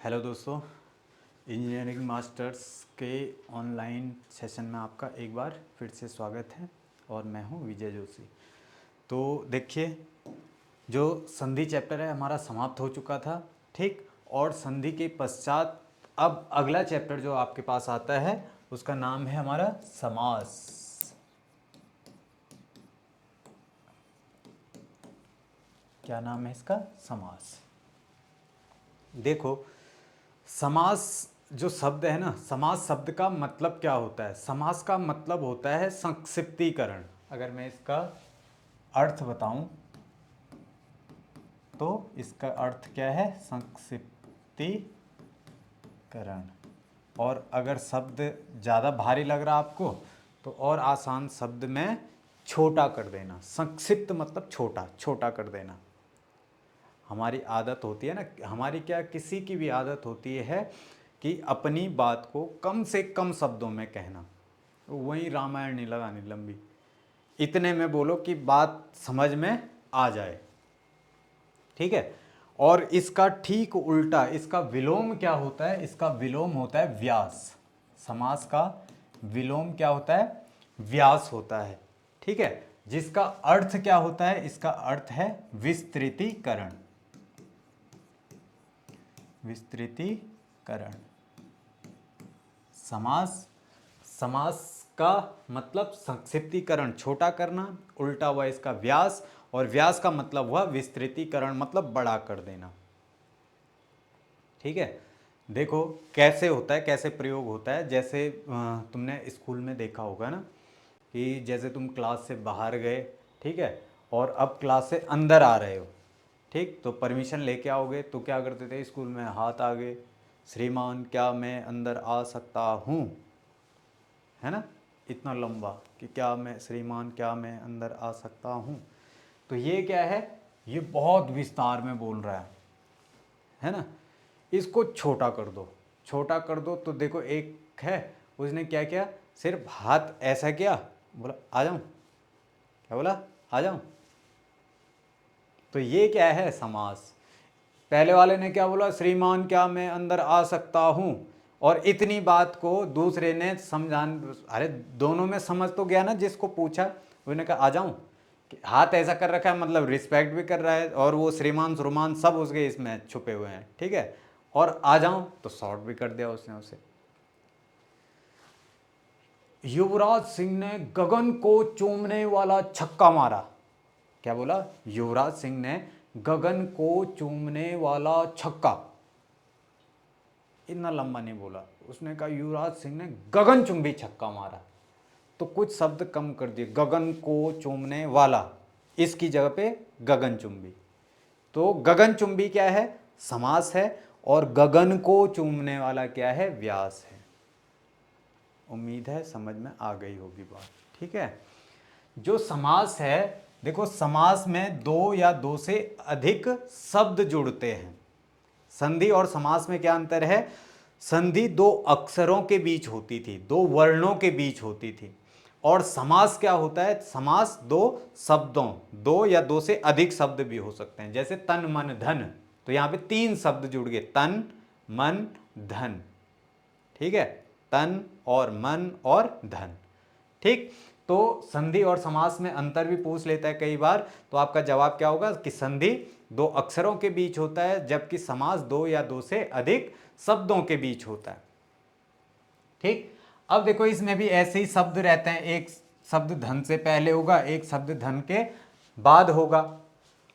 Hello दोस्तों, engineering masters के online session में आपका एक बार फिर से स्वागत है और मैं हूं विजय जोशी। तो देखिए, जो संधि चैप्टर है हमारा समाप्त हो चुका था, ठीक। और संधि के पश्चात अब अगला चैप्टर जो आपके पास आता है उसका नाम है हमारा समास। क्या नाम है इसका? समास। देखो, समास जो शब्द है ना, समास शब्द का मतलब क्या होता है? समास का मतलब होता है संक्षिप्तीकरण। अगर मैं इसका अर्थ बताऊं तो इसका अर्थ क्या है? संक्षिप्तीकरण। और अगर शब्द ज़्यादा भारी लग रहा आपको तो और आसान शब्द में छोटा कर देना। संक्षिप्त मतलब छोटा, छोटा कर देना। हमारी आदत होती है ना, हमारी क्या, किसी की भी आदत होती है कि अपनी बात को कम से कम शब्दों में कहना। वही रामायण नहीं लगानी लंबी, इतने में बोलो कि बात समझ में आ जाए, ठीक है। और इसका ठीक उल्टा, इसका विलोम क्या होता है? इसका विलोम होता है व्यास। समास का विलोम क्या होता है? व्यास होता है, ठीक है। जिसका अर्थ क्या होता है? इसका अर्थ है विस्तृतीकरण। विस्तृतीकरण। समास, समास का मतलब संक्षिप्तीकरण, छोटा करना, उल्टा हुआ इसका व्यास, और व्यास का मतलब हुआ विस्तृतीकरण, मतलब बड़ा कर देना, ठीक है। देखो कैसे होता है, कैसे प्रयोग होता है। जैसे तुमने स्कूल में देखा होगा ना कि जैसे तुम क्लास से बाहर गए, ठीक है, और अब क्लास से अंदर आ रहे हो, ठीक। तो परमिशन लेके आओगे तो क्या करते थे स्कूल में? हाथ आगे, श्रीमान क्या मैं अंदर आ सकता हूँ, है ना, इतना लंबा कि क्या मैं, श्रीमान क्या मैं अंदर आ सकता हूँ। तो ये क्या है? ये बहुत विस्तार में बोल रहा है ना। इसको छोटा कर दो, छोटा कर दो तो देखो, एक है उसने क्या किया, सिर्फ हाथ ऐसा किया, बोला आ जाऊं। क्या बोला? आ जाऊं। तो ये क्या है? समास। पहले वाले ने क्या बोला? श्रीमान क्या मैं अंदर आ सकता हूं, और इतनी बात को दूसरे ने समझान, अरे दोनों में समझ तो गया ना, जिसको पूछा उसने कहा आ जाऊं। हाथ ऐसा कर रखा है मतलब रिस्पेक्ट भी कर रहा है, और वो श्रीमान श्रीमान सब उसके इसमें छुपे हुए हैं, ठीक है। और आ जाऊं तो शॉर्ट भी कर दिया उसने उसे। युवराज सिंह ने गगन को चूमने वाला छक्का मारा। क्या बोला? युवराज सिंह ने गगन को चूमने वाला छक्का। इतना लंबा नहीं बोला उसने, कहा युवराज सिंह ने गगनचुंबी छक्का मारा। तो कुछ शब्द कम कर दिए, गगन को चूमने वाला, इसकी जगह पे गगनचुंबी। तो गगनचुंबी क्या है? समास है, और गगन को चूमने वाला क्या है? व्यास है। उम्मीद है समझ में आ गई होगी बात, ठीक है। जो समास है, देखो समास में दो या दो से अधिक शब्द जुड़ते हैं। संधि और समास में क्या अंतर है? संधि दो अक्षरों के बीच होती थी, दो वर्णों के बीच होती थी, और समास क्या होता है? समास दो शब्दों, दो या दो से अधिक शब्द भी हो सकते हैं। जैसे तन मन धन, तो यहां पे तीन शब्द जुड़ गए, तन मन धन, ठीक है। तन और मन और धन, ठीक। तो संधि और समास में अंतर भी पूछ लेता है कई बार, तो आपका जवाब क्या होगा कि संधि दो अक्षरों के बीच होता है, जबकि समास दो या दो से अधिक शब्दों के बीच होता है, ठीक। अब देखो इसमें भी ऐसे ही शब्द रहते हैं, एक शब्द धन से पहले होगा, एक शब्द धन के बाद होगा।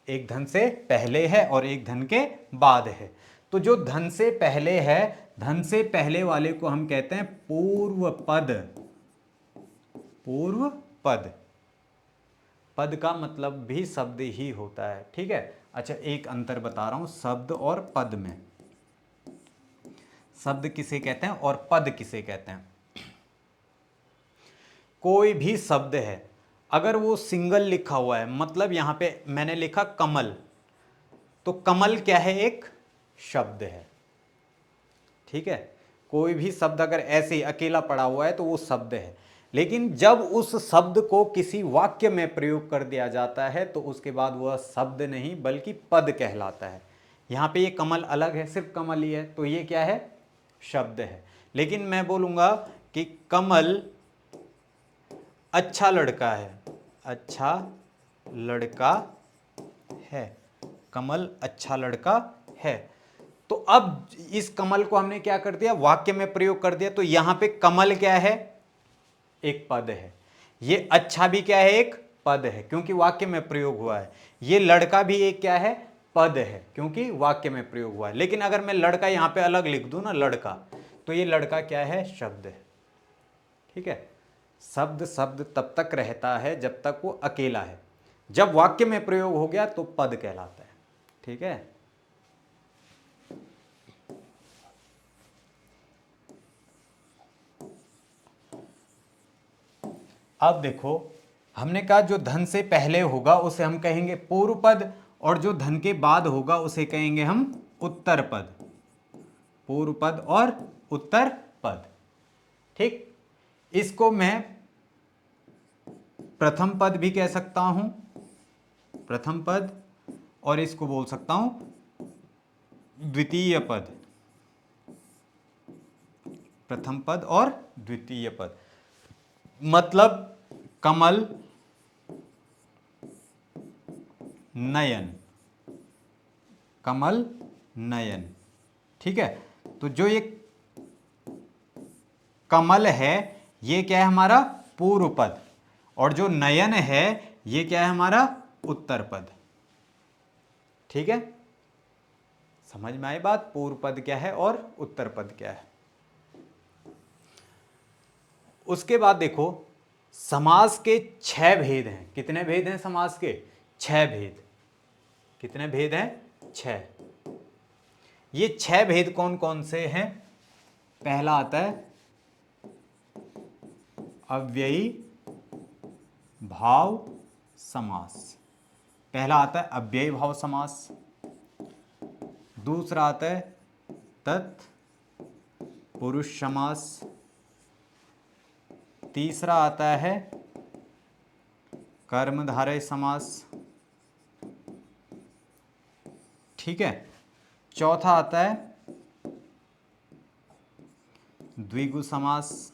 एक धन से पहले है और एक धन के बाद है। तो जो धन से पहले है, धन से पहले वाले को हम कहते हैं पूर्व पद। पूर्व पद। पद का मतलब भी शब्द ही होता है, ठीक है। अच्छा, एक अंतर बता रहा हूं शब्द और पद में। शब्द किसे कहते हैं और पद किसे कहते हैं? कोई भी शब्द है, अगर वो सिंगल लिखा हुआ है, मतलब यहां पे मैंने लिखा कमल, तो कमल क्या है? एक शब्द है, ठीक है। कोई भी शब्द अगर ऐसे ही अकेला पड़ा हुआ है तो वो शब्द है, लेकिन जब उस शब्द को किसी वाक्य में प्रयोग कर दिया जाता है तो उसके बाद वह शब्द नहीं बल्कि पद कहलाता है। यहाँ पे ये कमल अलग है, सिर्फ कमल ही है, तो ये क्या है, शब्द है। लेकिन मैं बोलूंगा कि कमल अच्छा लड़का है, अच्छा लड़का है, कमल अच्छा लड़का है। तो अब इस कमल को हमने क्या कर दिया, वाक्य में प्रयोग कर दिया। तो यहां पे कमल क्या है, एक पद है। ये अच्छा भी क्या है, एक पद है, क्योंकि वाक्य में प्रयोग हुआ है। ये लड़का भी एक क्या है, पद है, क्योंकि वाक्य में प्रयोग हुआ है। लेकिन अगर मैं लड़का यहां पे अलग लिख दूं ना, लड़का, तो ये लड़का क्या है, शब्द है। ठीक है, शब्द शब्द तब तक रहता है जब तक वो अकेला है, जब वाक्य में प्रयोग हो गया तो पद कहलाता है। ठीक है, अब देखो, हमने कहा जो धन से पहले होगा उसे हम कहेंगे पूर्व पद, और जो धन के बाद होगा उसे कहेंगे हम उत्तर पद। पूर्व पद और उत्तर पद। ठीक, इसको मैं प्रथम पद भी कह सकता हूं, प्रथम पद, और इसको बोल सकता हूं द्वितीय पद। प्रथम पद और द्वितीय पद मतलब कमल, नयन, कमल, नयन। ठीक है, तो जो ये कमल है ये क्या है, हमारा पूर्व पद, और जो नयन है ये क्या है, हमारा उत्तर पद। ठीक है, समझ में आई बात, पूर्व पद क्या है और उत्तर पद क्या है। उसके बाद देखो, समास के 6 भेद हैं। कितने भेद हैं समास के, 6 भेद। कितने भेद हैं, 6। ये 6 भेद कौन कौन से हैं, पहला आता है अव्ययी भाव समास। पहला आता है अव्ययी भाव समास, दूसरा आता है तत्पुरुष समास, तीसरा आता है कर्मधारय समास। ठीक है, चौथा आता है द्विगु समास,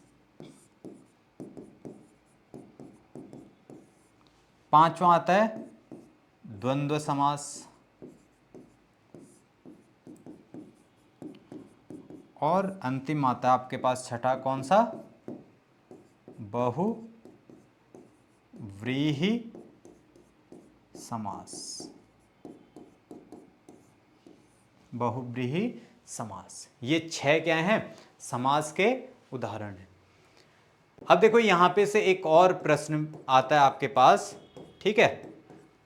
पांचवा आता है द्वंद्व समास, और अंतिम आता है आपके पास छठा, कौन सा, बहुव्रीहि समास। बहुव्रीहि समास, ये 6 क्या हैं, समास के उदाहरण हैं। अब देखो यहां पे से एक और प्रश्न आता है आपके पास। ठीक है,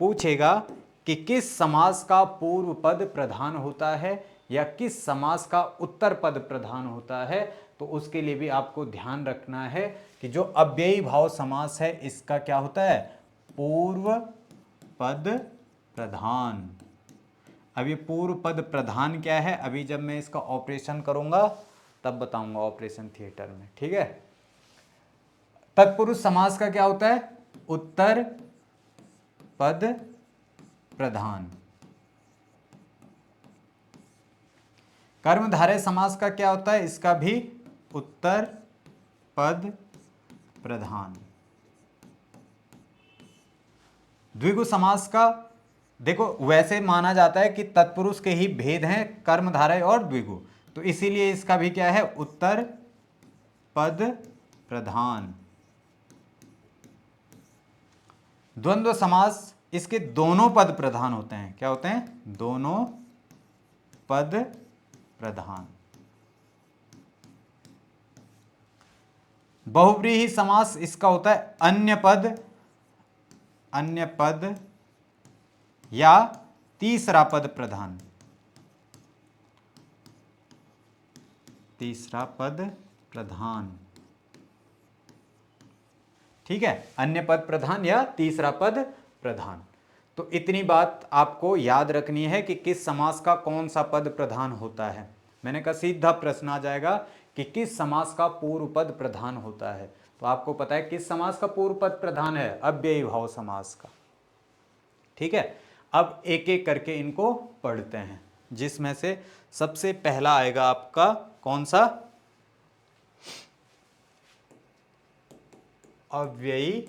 पूछेगा कि किस समास का पूर्व पद प्रधान होता है या किस समास का उत्तर पद प्रधान होता है। तो उसके लिए भी आपको ध्यान रखना है कि जो अव्ययी भाव समास है इसका क्या होता है, पूर्व पद प्रधान। अब ये पूर्व पद प्रधान क्या है, अभी जब मैं इसका ऑपरेशन करूंगा तब बताऊंगा ऑपरेशन थिएटर में। ठीक है, तत्पुरुष समास का क्या होता है, उत्तर पद प्रधान। कर्मधारय समास का क्या होता है, इसका भी उत्तर पद प्रधान। द्विगु समास का देखो, वैसे माना जाता है कि तत्पुरुष के ही भेद हैं कर्मधारय और द्विगु, तो इसीलिए इसका भी क्या है, उत्तर पद प्रधान। द्वंद्व समास, इसके दोनों पद प्रधान होते हैं। क्या होते हैं, दोनों पद प्रधान। बहुव्रीहि समास, इसका होता है अन्य पद या तीसरा पद प्रधान। तीसरा पद प्रधान। ठीक है, अन्य पद प्रधान या तीसरा पद प्रधान। तो इतनी बात आपको याद रखनी है कि किस समास का कौन सा पद प्रधान होता है। मैंने कहा सीधा प्रश्न आ जाएगा कि किस समास का पूर्व पद प्रधान होता है। तो आपको पता है किस समास का पूर्व पद प्रधान है, अव्ययी भाव समास का। ठीक है, अब एक एक करके इनको पढ़ते हैं। जिसमें से सबसे पहला आएगा आपका कौन सा? अव्ययी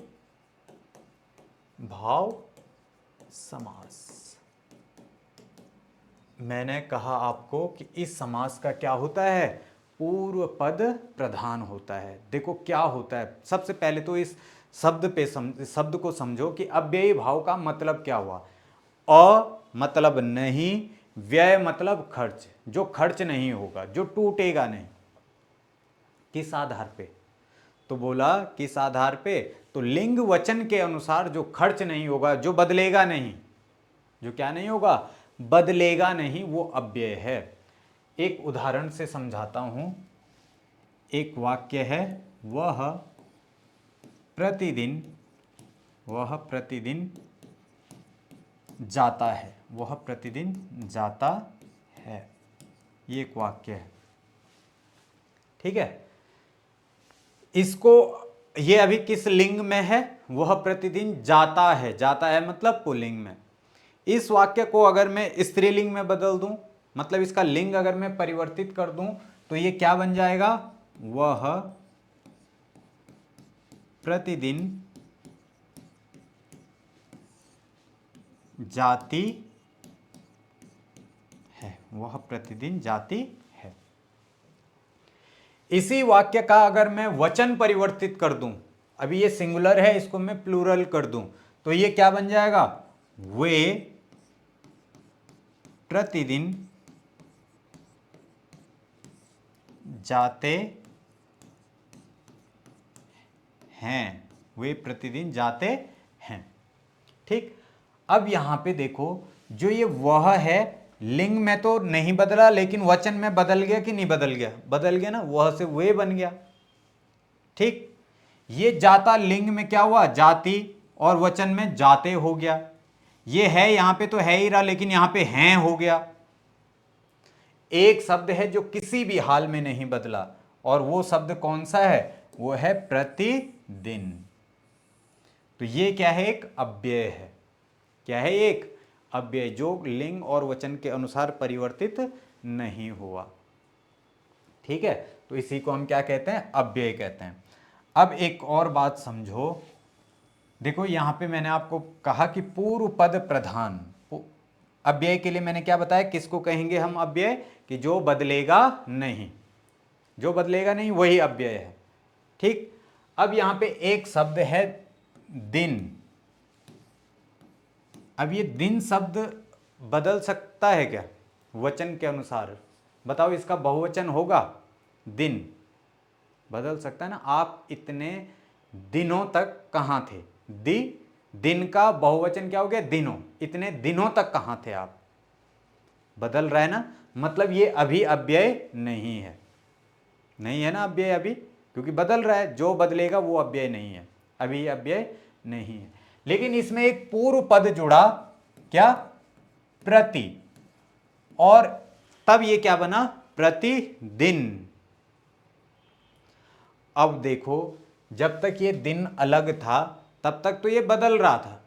भाव समास। मैंने कहा आपको कि इस समास का क्या होता है? पूर्व पद प्रधान होता है। देखो क्या होता है, सबसे पहले तो इस शब्द को समझो कि अव्ययी भाव का मतलब क्या हुआ। अ मतलब नहीं, व्यय मतलब खर्च, जो खर्च नहीं होगा, जो टूटेगा नहीं। किस आधार पे? तो बोला किस आधार पे? तो लिंग वचन के अनुसार जो खर्च नहीं होगा, जो बदलेगा नहीं, जो क्या नहीं होगा? बदलेगा नहीं, वो अव्यय है। एक उदाहरण से समझाता हूं। एक वाक्य है, वह प्रतिदिन जाता है। वह प्रतिदिन जाता है, ये एक वाक्य है। ठीक है, इसको, ये अभी किस लिंग में है? वह प्रतिदिन जाता है। जाता है मतलब पुल्लिंग में। इस वाक्य को अगर मैं स्त्रीलिंग में बदल दूं, मतलब इसका लिंग अगर मैं परिवर्तित कर दूं, तो ये क्या बन जाएगा? वह प्रतिदिन जाती है। वह प्रतिदिन जाती है। इसी वाक्य का अगर मैं वचन परिवर्तित कर दूं, अभी ये सिंगुलर है, इसको मैं प्लूरल कर दूं, तो ये क्या बन जाएगा? वे प्रतिदिन जाते हैं। वे प्रतिदिन जाते हैं। ठीक, अब यहां पे देखो, जो ये वह है, लिंग में तो नहीं बदला, लेकिन वचन में बदल गया कि नहीं बदल गया? बदल गया ना, वह से वे बन गया। ठीक, ये जाता लिंग में क्या हुआ? जाति, और वचन में जाते हो गया। ये है यहां पे तो है ही रहा, लेकिन यहां पे हैं हो गया। एक शब्द है जो किसी भी हाल में नहीं बदला, और वो शब्द कौन सा है? वो है प्रतिदिन। तो ये क्या है? एक अव्यय है। क्या है? एक अव्यय, जो लिंग और वचन के अनुसार परिवर्तित नहीं हुआ। ठीक है, तो इसी को हम क्या कहते हैं? अव्यय कहते हैं। अब एक और बात समझो। देखो यहां पे मैंने आपको कहा कि पूर्व पद प्रधान। अव्यय के लिए मैंने क्या बताया? किसको कहेंगे हम अव्यय? कि जो बदलेगा नहीं। जो बदलेगा नहीं वही अव्यय है। ठीक, अब यहां पे एक शब्द है दिन। अब ये दिन शब्द बदल सकता है क्या वचन के अनुसार? बताओ, इसका बहुवचन होगा? दिन बदल सकता है ना। आप इतने दिनों तक कहां थे? दिन का बहुवचन क्या हो गया? दिनों। इतने दिनों तक कहां थे आप? बदल रहा है ना, मतलब ये अभी अव्यय नहीं है। नहीं है ना अव्यय अभी, क्योंकि बदल रहा है। जो बदलेगा वो अव्यय नहीं है, अभी अव्यय नहीं है। लेकिन इसमें एक पूर्व पद जुड़ा, क्या? प्रति, और तब ये क्या बना? प्रतिदिन। अब देखो, जब तक ये दिन अलग था तब तक तो ये बदल रहा था,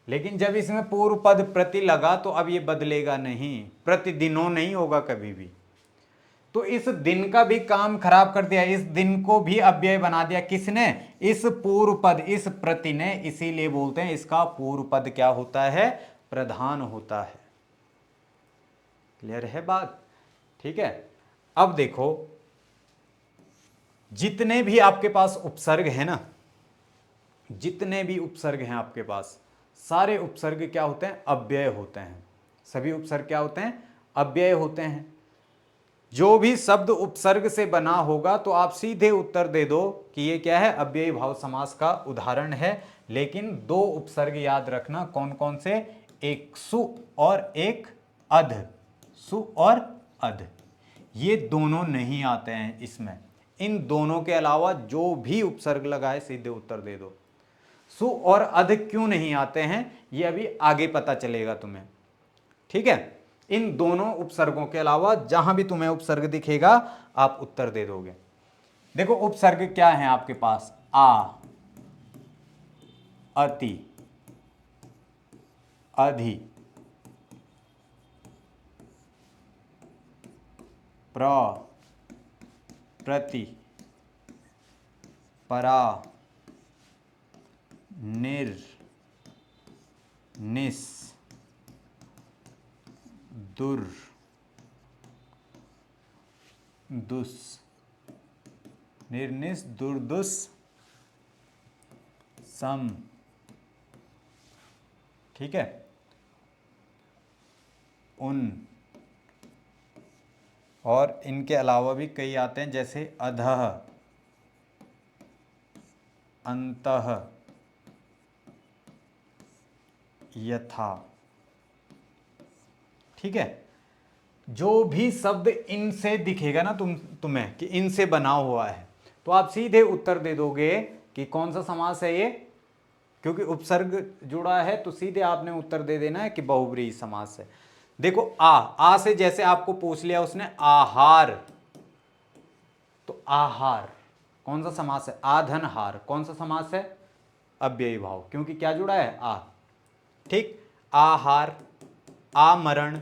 लेकिन जब इसमें पूर्व पद प्रति लगा तो अब ये बदलेगा नहीं, प्रतिदिनों नहीं होगा कभी भी। तो इस दिन का भी काम खराब कर दिया, इस दिन को भी अव्यय बना दिया। किसने? इस पूर्व पद, इस प्रति ने। इसीलिए बोलते हैं इसका पूर्व पद क्या होता है? प्रधान होता है। क्लियर है बात? ठीक है, अब देखो, जितने भी आपके पास उपसर्ग है ना, जितने भी उपसर्ग हैं आपके पास, सारे उपसर्ग क्या होते हैं? अव्यय होते हैं। सभी उपसर्ग क्या होते हैं? अव्यय होते हैं। जो भी शब्द उपसर्ग से बना होगा तो आप सीधे उत्तर दे दो कि ये क्या है? अव्ययी भाव समास का उदाहरण है। लेकिन दो उपसर्ग याद रखना, कौन कौन से? एक सु और एक अध। सु और अध, ये दोनों नहीं आते हैं इसमें। इन दोनों के अलावा जो भी उपसर्ग लगाए सीधे उत्तर दे दो। सु और अध क्यों नहीं आते हैं, ये अभी आगे पता चलेगा तुम्हें। ठीक है, इन दोनों उपसर्गों के अलावा जहां भी तुम्हें उपसर्ग दिखेगा आप उत्तर दे दोगे। देखो उपसर्ग क्या है आपके पास? आ, अति, अधि, प्र, प्रति, परा, निर, निस, दुर, दुस, निर्निस, दुर्दुस, सम। ठीक है, उन, और इनके अलावा भी कई आते हैं जैसे अधः, अंतः, यथा। ठीक है, जो भी शब्द इनसे दिखेगा ना तुम्हें कि इनसे बना हुआ है, तो आप सीधे उत्तर दे दोगे कि कौन सा समास है ये, क्योंकि उपसर्ग जुड़ा है तो सीधे आपने उत्तर दे देना है कि बहुब्रीहि समास है। देखो आ से जैसे आपको पूछ लिया उसने आहार, तो आहार कौन सा समास है, आधनहार कौन सा समास है, अव्ययी भाव, क्योंकि क्या जुड़ा है आ। ठीक, आहार, आमरण,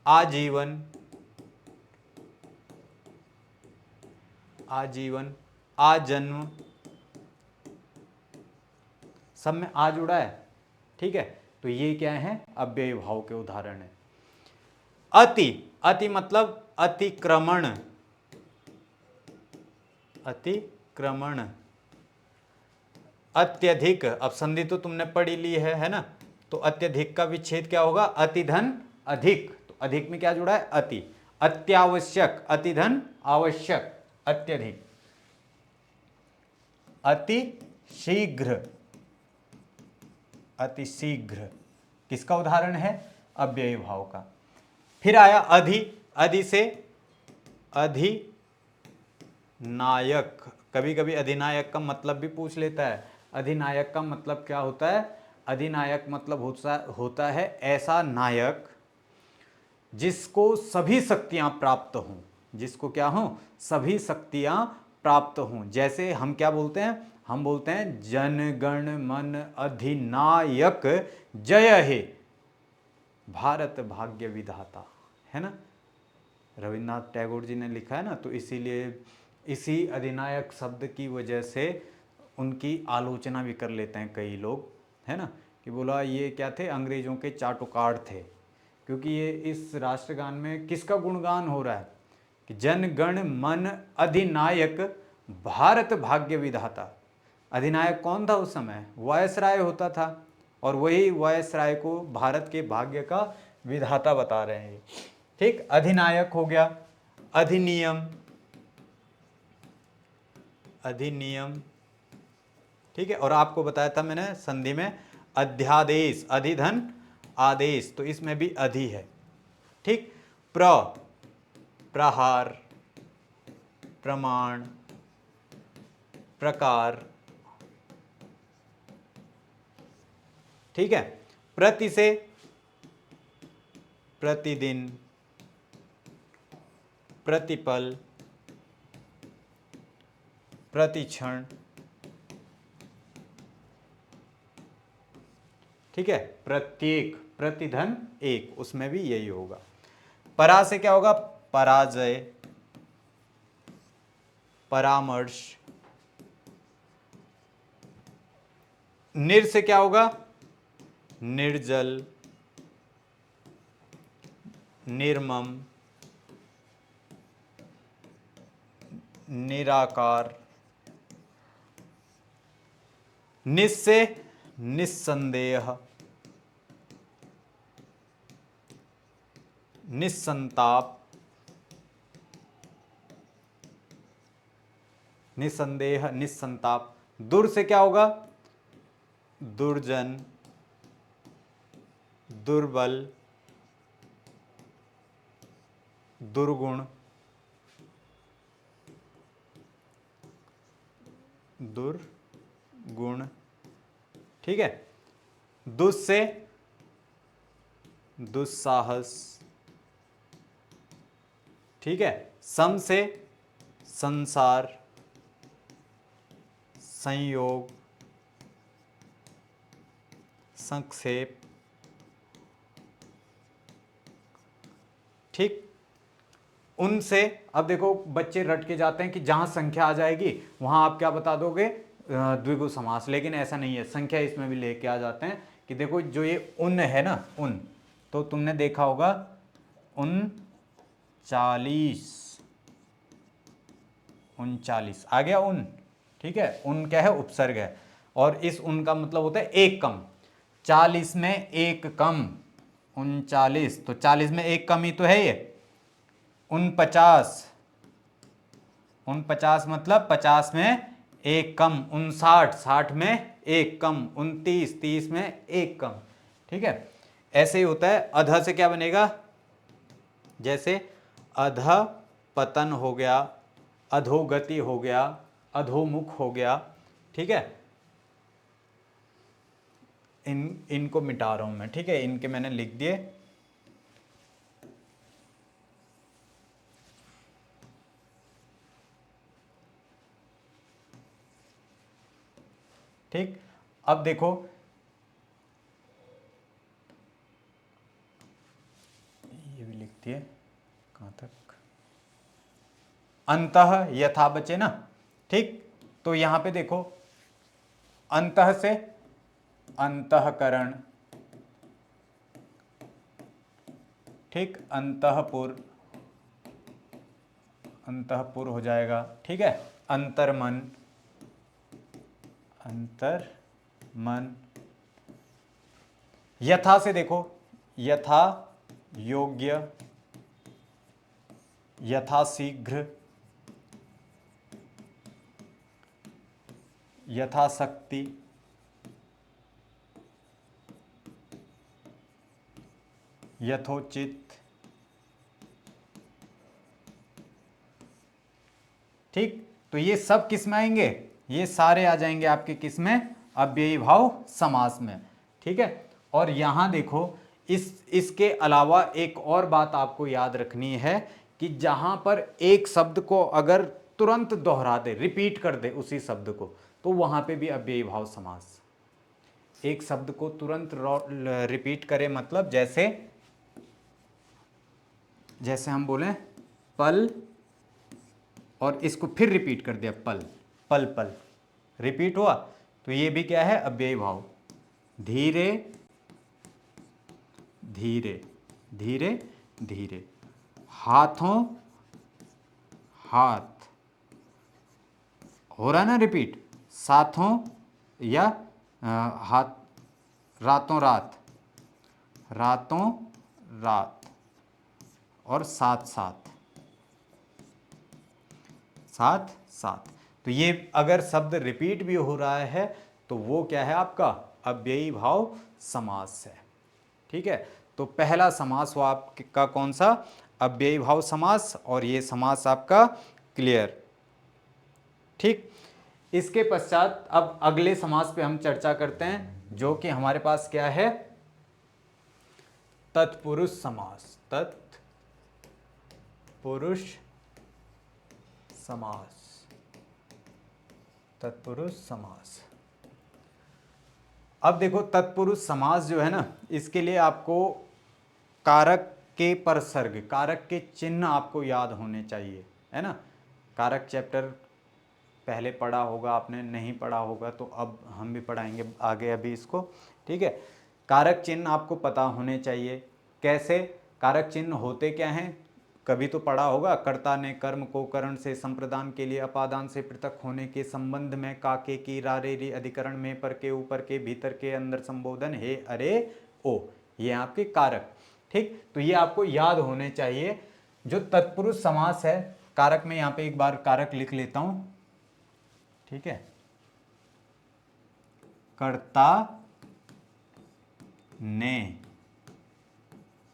आजीवन, आजीवन, आजन्म, सब में आ जुड़ा है। ठीक है, तो ये क्या है, अव्ययी भाव के उदाहरण है। अति, अति मतलब अतिक्रमण, अतिक्रमण, अत्यधिक, अब संधि तो तुमने पढ़ी ली है ना, तो अत्यधिक का विच्छेद क्या होगा, अतिधन अधिक, तो अधिक में क्या जुड़ा है, अति। अत्यावश्यक, अतिधन आवश्यक, अत्यधिक। अति शीघ्र, अति शीघ्र किसका उदाहरण है, अव्ययी भाव का। फिर आया अधि, अधि से अधिनायक, कभी कभी अधिनायक का मतलब भी पूछ लेता है। अधिनायक का मतलब क्या होता है, अधिनायक मतलब होता है ऐसा नायक जिसको सभी शक्तियां प्राप्त हों, जिसको क्या हो, सभी शक्तियां प्राप्त हों। जैसे हम क्या बोलते हैं, हम बोलते हैं जन गण मन अधिनायक जय हे भारत भाग्य विधाता, है ना, रविन्द्रनाथ टैगोर जी ने लिखा है ना, तो इसीलिए इसी अधिनायक शब्द की वजह से उनकी आलोचना भी कर लेते हैं कई लोग, है ना, कि बोला ये क्या थे, अंग्रेजों के चाटुकार थे, क्योंकि ये इस राष्ट्रगान में किसका गुणगान हो रहा है कि जन गण मन अधिनायक भारत भाग्य विधाता। अधिनायक कौन था उस समय, वायसराय होता था, और वही वायसराय को भारत के भाग्य का विधाता बता रहे हैं। ठीक, अधिनायक हो गया। अधिनियम, अधिनियम, ठीक है, और आपको बताया था मैंने संधि में अध्यादेश, अधिधन आदेश, तो इसमें भी अधि है। ठीक, प्रहार, प्रमाण, प्रकार। ठीक है, प्रति से प्रतिदिन, प्रतिपल, प्रतिक्षण। ठीक है, प्रत्येक, प्रतिधन एक, उसमें भी यही होगा। परा से क्या होगा, पराजय, परामर्श। निर से क्या होगा, निर्जल, निर्मम, निराकार। निस से निस्संदेह, निस्संताप, निस्संदेह, निस्संताप। दुर से क्या होगा, दुर्जन, दुर्बल, दुर्गुण, दुर्गुण। ठीक है, दुस से दुस्साहस। ठीक है, सम से संसार, संयोग, संक्षेप। ठीक, उनसे, अब देखो बच्चे रट के जाते हैं कि जहां संख्या आ जाएगी वहां आप क्या बता दोगे, द्विगु समास, लेकिन ऐसा नहीं है, संख्या इसमें भी लेके आ जाते हैं कि देखो जो ये उन है ना, उन, तो तुमने देखा होगा 39 आ गया उन, ठीक है, उन क्या है, उपसर्ग है, और इस उन का मतलब होता है एक कम, 40 में एक कम, 39, तो 40 में एक कम ही तो है ये, 49, 49 मतलब 50 में एक कम, 59, 60 में एक कम, 29, 30 में एक कम, ठीक है। ऐसे ही होता है। अध से क्या बनेगा, जैसे अध पतन हो गया, अधोगति हो गया, अधोमुख हो गया, ठीक है। इनको मिटा रहा हूं मैं, ठीक है, इनके मैंने लिख दिए। ठीक, अब देखो ये भी लिख दिए, कहां तक, अंतः यथा बचे ना, ठीक, तो यहां पे देखो अंतः से अंतःकरण, ठीक, अंतःपुर, अंतःपुर हो जाएगा, ठीक है, अंतर्मन, अंतर्मन, यथा से देखो यथा योग्य, यथाशीघ्र, यथाशक्ति, यथोचित, ठीक, तो ये सब किस में आएंगे, ये सारे आ जाएंगे आपके किस में, अव्ययी भाव समास में, ठीक है। और यहां देखो इसके अलावा एक और बात आपको याद रखनी है कि जहां पर एक शब्द को अगर तुरंत दोहरा दे, रिपीट कर दे उसी शब्द को, तो वहां पे भी अव्ययी भाव समास। एक शब्द को तुरंत रिपीट करे, मतलब जैसे जैसे हम बोले पल, और इसको फिर रिपीट कर दिया पल, पल पल, रिपीट हुआ, तो ये भी क्या है, अव्ययी भाव। धीरे धीरे, धीरे धीरे, हाथों हाथ, हो रहा ना रिपीट, साथों या हाथ, रातों रात, रातों रात, और साथ साथ, साथ साथ, तो ये अगर शब्द रिपीट भी हो रहा है तो वो क्या है आपका, अव्ययी भाव समास है, ठीक है। तो पहला समास हुआ आपका कौन सा, अव्ययी भाव समास, और ये समास आपका क्लियर, ठीक। इसके पश्चात अब अगले समास पे हम चर्चा करते हैं, जो कि हमारे पास क्या है, तत्पुरुष समास, तत्पुरुष समास, तत्पुरुष समास। अब देखो तत्पुरुष समास जो है ना, इसके लिए आपको कारक के परसर्ग, कारक के चिन्ह आपको याद होने चाहिए, है ना। कारक चैप्टर पहले पढ़ा होगा आपने, नहीं पढ़ा होगा तो अब हम भी पढ़ाएंगे आगे अभी इसको, ठीक है। कारक चिन्ह आपको पता होने चाहिए। कैसे, कारक चिन्ह होते क्या हैं, कभी तो पढ़ा होगा, कर्ता ने कर्म को करण से संप्रदान के लिए अपादान से पृथक होने के संबंध में काके की रारे री अधिकरण में पर के ऊपर के भीतर के अंदर संबोधन हे अरे ओ, ये आपके कारक, ठीक। तो ये आपको याद होने चाहिए। जो तत्पुरुष समास है, कारक में यहाँ पे एक बार कारक लिख लेता हूं, ठीक है। कर्ता ने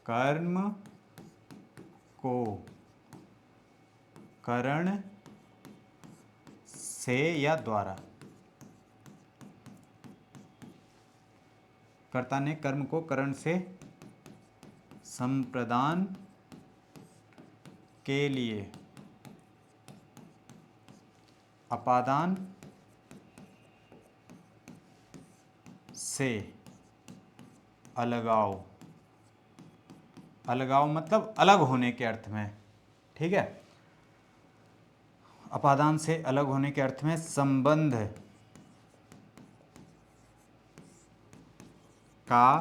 कर्म को करण से या द्वारा, कर्ता ने कर्म को करण से संप्रदान के लिए अपादान से अलगाव, अलगाव मतलब अलग होने के अर्थ में, ठीक है। अपादान से अलग होने के अर्थ में संबंध का,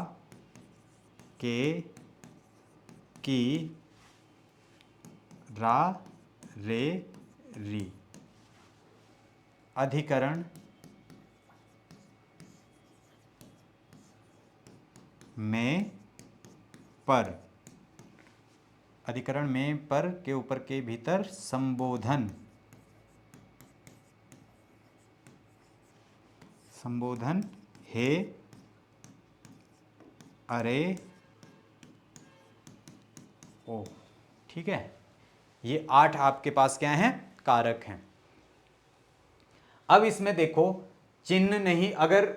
के, की, रा, रे, री, अधिकरण में, पर, अधिकरण में, पर के ऊपर के भीतर संबोधन, संबोधन हे, अरे, ओ। ठीक है, ये 8 आपके पास क्या हैं, कारक हैं। अब इसमें देखो चिन्ह नहीं, अगर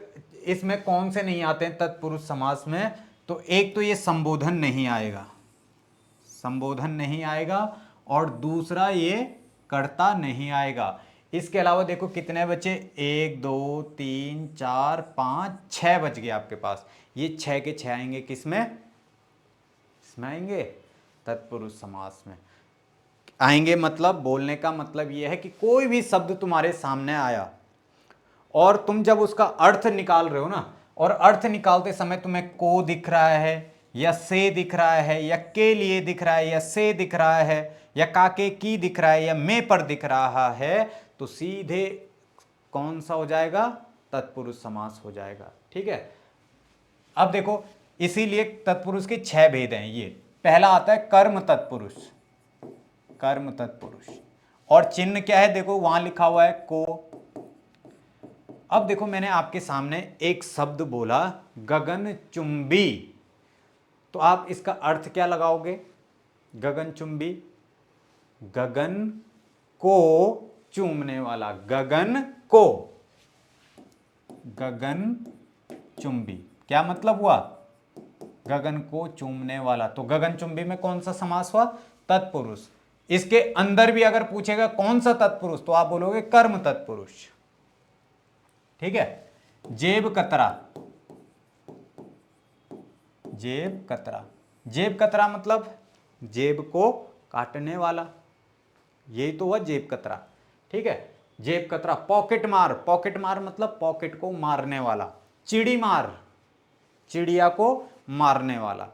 इसमें कौन से नहीं आते हैं तत्पुरुष समास में, तो एक तो ये संबोधन नहीं आएगा, संबोधन नहीं आएगा, और दूसरा ये कर्ता नहीं आएगा। इसके अलावा देखो कितने बचे, 1 2 3 4 5 6 बच गए आपके पास। ये 6 के 6 आएंगे किसमें, इसमें आएंगे, तत्पुरुष समास में आएंगे। मतलब बोलने का मतलब यह है कि कोई भी शब्द तुम्हारे सामने आया और तुम जब उसका अर्थ निकाल रहे हो ना, और अर्थ निकालते समय तुम्हें को दिख रहा है, या से दिख रहा है, या के लिए दिख रहा है, या से दिख रहा है, या काके की दिख रहा है, या में पर दिख रहा है, तो सीधे कौन सा हो जाएगा, तत्पुरुष समास हो जाएगा। ठीक है। अब देखो इसीलिए तत्पुरुष के 6 भेद हैं। ये पहला आता है कर्म तत्पुरुष, कर्म तत्पुरुष, और चिन्ह क्या है, देखो वहां लिखा हुआ है को। अब देखो मैंने आपके सामने एक शब्द बोला गगनचुंबी, तो आप इसका अर्थ क्या लगाओगे, गगनचुंबी, गगन को चूमने वाला, गगन को, गगन चुंबी, क्या मतलब हुआ, गगन को चूमने वाला। तो गगनचुंबी में कौन सा समास हुआ, तत्पुरुष। इसके अंदर भी अगर पूछेगा कौन सा तत्पुरुष, तो आप बोलोगे कर्म तत्पुरुष। ठीक है। जेब कतरा, जेब कतरा, जेब कतरा मतलब जेब को काटने वाला, यही तो हुआ जेब कतरा। ठीक है, जेब कतरा। पॉकेट मार, पॉकेट मार मतलब पॉकेट को मारने वाला। चिड़ी मार, चिड़िया को मारने वाला,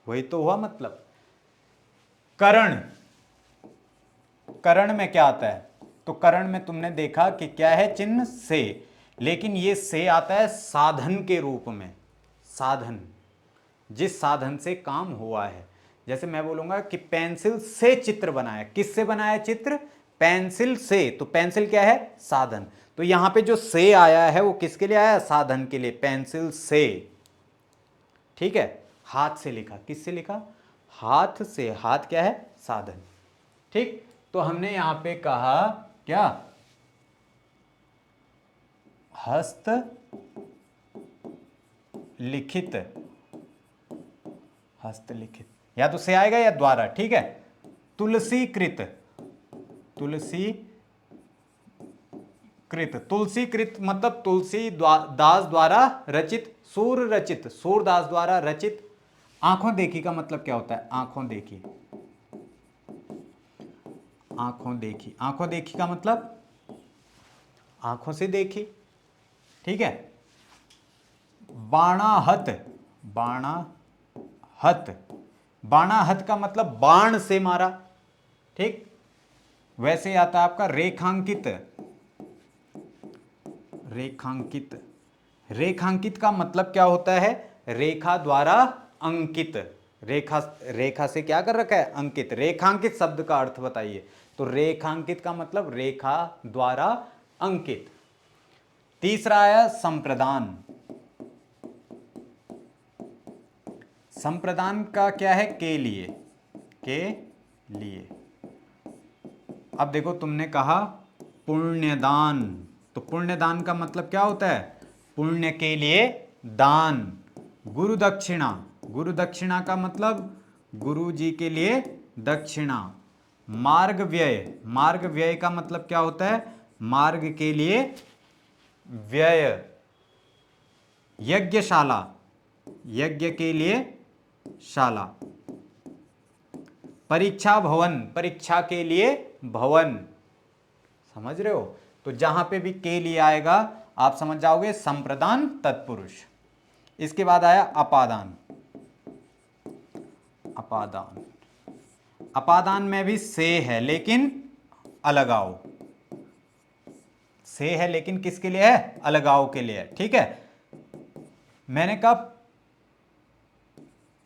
वही तो हुआ मतलब। करण, करण में क्या आता है, तो करण में तुमने देखा कि क्या है, चिन्ह से, लेकिन ये से आता है साधन के रूप में, साधन, जिस साधन से काम हुआ है। जैसे मैं बोलूंगा कि पेंसिल से चित्र बनाया, किससे बनाया चित्र, पेंसिल से, तो पेंसिल क्या है, साधन। तो यहां पे जो से आया है वो किसके लिए आया, साधन के लिए, पेंसिल से। ठीक है, हाथ से लिखा, किससे लिखा, हाथ से, हाथ क्या है, साधन। ठीक, तो हमने यहां पे कहा क्या, हस्त लिखित, हस्तलिखित, या तो से आएगा या द्वारा। ठीक है, तुलसी कृत, तुलसी कृत, तुलसी कृत मतलब तुलसी दास द्वारा रचित, सूर रचित, सूरदास द्वारा रचित। आंखों देखी का मतलब क्या होता है, आंखों देखी, आंखों देखी, आंखों देखी का मतलब आंखों से देखी। ठीक है। बाणाहत, बाणाहत, बाणाहत का मतलब बाण से मारा। ठीक, वैसे आता है आपका रेखांकित, रेखांकित, रेखांकित का मतलब क्या होता है, रेखा द्वारा अंकित, रेखा, रेखा से क्या कर रखा है, अंकित। रेखांकित शब्द का अर्थ बताइए, तो रेखांकित का मतलब रेखा द्वारा अंकित। तीसरा आया संप्रदान, संप्रदान का क्या है, के लिए, के लिए। अब देखो तुमने कहा पुण्यदान, तो पुण्यदान का मतलब क्या होता है, पुण्य के लिए दान। गुरु दक्षिणा, गुरु दक्षिणा का मतलब गुरु जी के लिए दक्षिणा। मार्ग व्यय, मार्ग व्यय का मतलब क्या होता है, मार्ग के लिए व्यय। यज्ञशाला, यज्ञ के लिए शाला। परीक्षा भवन, परीक्षा के लिए भवन, समझ रहे हो। तो जहां पे भी के लिए आएगा आप समझ जाओगे संप्रदान तत्पुरुष। इसके बाद आया अपादान। अपादान, अपादान में भी से है लेकिन अलगाव, से है लेकिन किसके लिए है, अलगाव के लिए है, ठीक है। मैंने कहा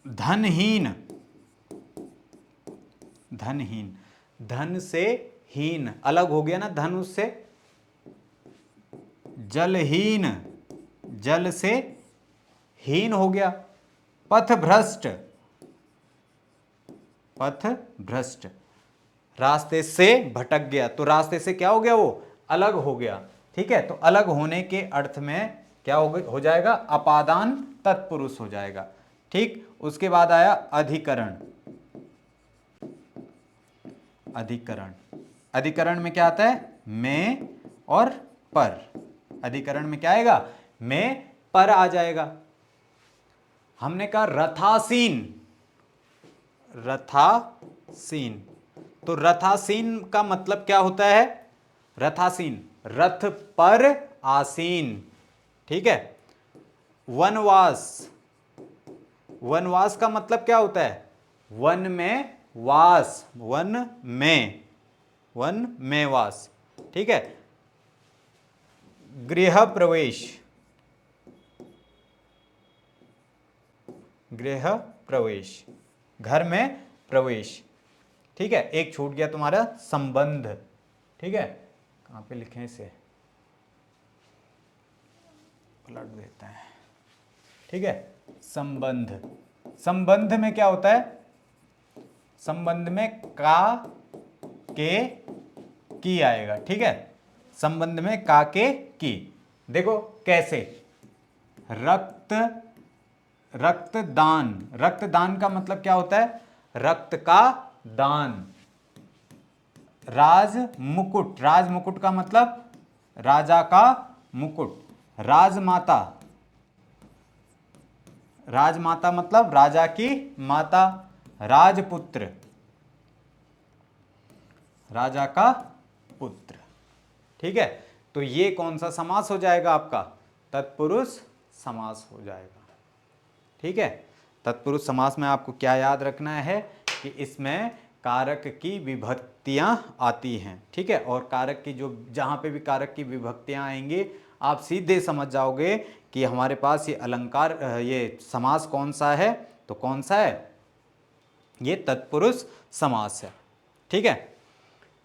धनहीन, धनहीन, धन से हीन अलग हो गया ना, धन उससे, जलहीन, जल से हीन हो गया। पथभ्रष्ट, पथभ्रष्ट, रास्ते से भटक गया, तो रास्ते से क्या हो गया, वो अलग हो गया, ठीक है। तो अलग होने के अर्थ में क्या हो जाएगा, अपादान तत्पुरुष हो जाएगा, ठीक। उसके बाद आया अधिकरण। अधिकरण, अधिकरण में क्या आता है, में और पर। अधिकरण में क्या आएगा, में पर आ जाएगा। हमने कहा रथासीन, रथासीन, तो रथासीन का मतलब क्या होता है, रथासीन, रथ पर आसीन, ठीक है। वनवास, वनवास का मतलब क्या होता है, वन में वास, वन में वास, ठीक है। गृह प्रवेश, गृह प्रवेश, घर में प्रवेश, ठीक है। एक छूट गया तुम्हारा संबंध, ठीक है। कहां पे लिखें इसे, पलट देते हैं, ठीक है। संबंध, संबंध में क्या होता है, संबंध में का के की आएगा, ठीक है। संबंध में का के की, देखो कैसे, रक्त, रक्तदान, रक्तदान का मतलब क्या होता है, रक्त का दान। राज मुकुट, राज मुकुट का मतलब राजा का मुकुट। राजमाता, राजमाता मतलब राजा की माता। राजपुत्र, राजा का पुत्र, ठीक है। तो ये कौन सा समास हो जाएगा आपका, तत्पुरुष समास हो जाएगा, ठीक है। तत्पुरुष समास में आपको क्या याद रखना है कि इसमें कारक की विभक्तियां आती हैं, ठीक है। और कारक की जो, जहां पे भी कारक की विभक्तियां आएंगी आप सीधे समझ जाओगे कि हमारे पास ये अलंकार, ये समास कौन सा है, तो कौन सा है, ये तत्पुरुष समास है, ठीक है।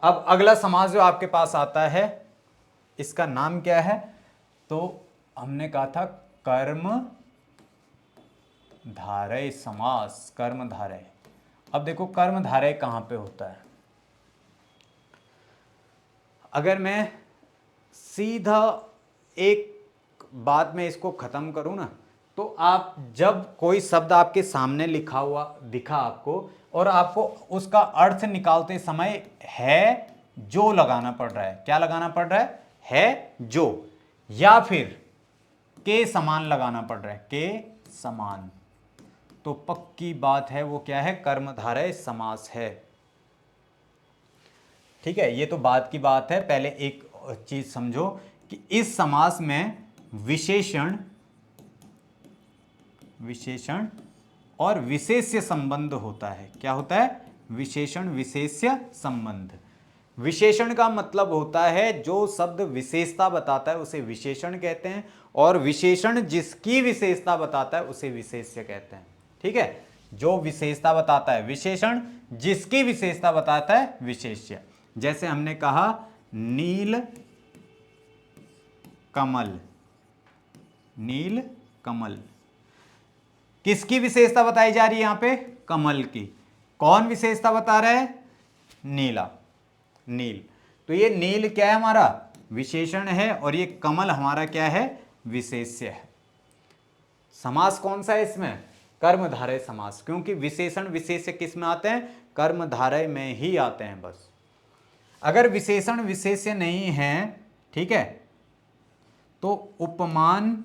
अब अगला समास जो आपके पास आता है इसका नाम क्या है, तो हमने कहा था कर्म धारय समास, कर्म धारय। अब देखो कर्म धारय कहां पे होता है, अगर मैं सीधा एक बात में इसको खत्म करूं ना, तो आप जब कोई शब्द आपके सामने लिखा हुआ दिखा आपको और आपको उसका अर्थ निकालते समय है जो लगाना पड़ रहा है, क्या लगाना पड़ रहा है जो, या फिर के समान लगाना पड़ रहा है, के समान, तो पक्की बात है वो क्या है, कर्मधारय समास है, ठीक है। ये तो बात की बात है। पहले एक चीज समझो कि इस समास में विशेषण, विशेषण और विशेष्य संबंध होता है। क्या होता है, विशेषण विशेष्य संबंध। विशेषण का मतलब होता है जो शब्द विशेषता बताता है उसे विशेषण कहते हैं, और विशेषण जिसकी विशेषता बताता है उसे विशेष्य कहते हैं, ठीक है। जो विशेषता बताता है विशेषण, जिसकी विशेषता बताता है विशेष्य। जैसे हमने कहा नील कमल, नील कमल, किसकी विशेषता बताई जा रही है यहां पे, कमल की। कौन विशेषता बता रहा है, नीला, नील। तो ये नील क्या है, हमारा विशेषण है, और ये कमल हमारा क्या है, विशेष्य है। समास कौन सा है इसमें, कर्मधारय समास, क्योंकि विशेषण विशेष्य किस में आते हैं, कर्मधारय में ही आते हैं बस। अगर विशेषण विशेष्य नहीं है, ठीक है, तो उपमान